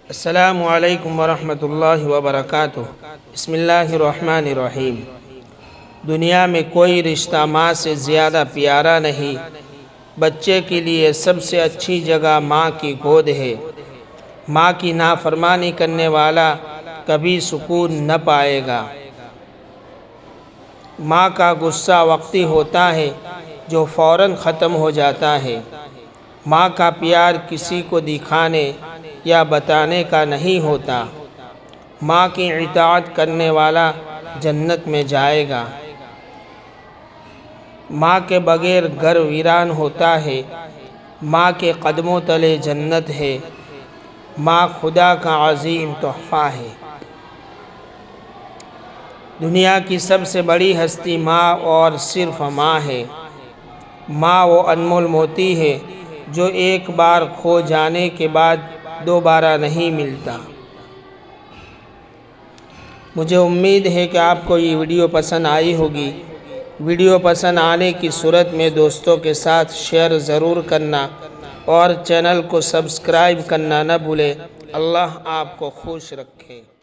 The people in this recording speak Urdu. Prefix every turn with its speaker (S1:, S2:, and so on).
S1: السلام علیکم ورحمۃ اللہ وبرکاتہ۔ بسم اللہ الرحمن الرحیم۔ دنیا میں کوئی رشتہ ماں سے زیادہ پیارا نہیں۔ بچے کے لیے سب سے اچھی جگہ ماں کی گود ہے۔ ماں کی نافرمانی کرنے والا کبھی سکون نہ پائے گا۔ ماں کا غصہ وقتی ہوتا ہے جو فوراً ختم ہو جاتا ہے۔ ماں کا پیار کسی کو دکھانے یا بتانے کا نہیں ہوتا۔ ماں کی اطاعت کرنے والا جنت میں جائے گا۔ ماں کے بغیر گھر ویران ہوتا ہے۔ ماں کے قدموں تلے جنت ہے۔ ماں خدا کا عظیم تحفہ ہے۔ دنیا کی سب سے بڑی ہستی ماں اور صرف ماں ہے۔ ماں وہ انمول موتی ہے جو ایک بار کھو جانے کے بعد دوبارہ نہیں ملتا۔ مجھے امید ہے کہ آپ کو یہ ویڈیو پسند آئی ہوگی۔ ویڈیو پسند آنے کی صورت میں دوستوں کے ساتھ شیئر ضرور کرنا اور چینل کو سبسکرائب کرنا نہ بھولیں۔ اللہ آپ کو خوش رکھے۔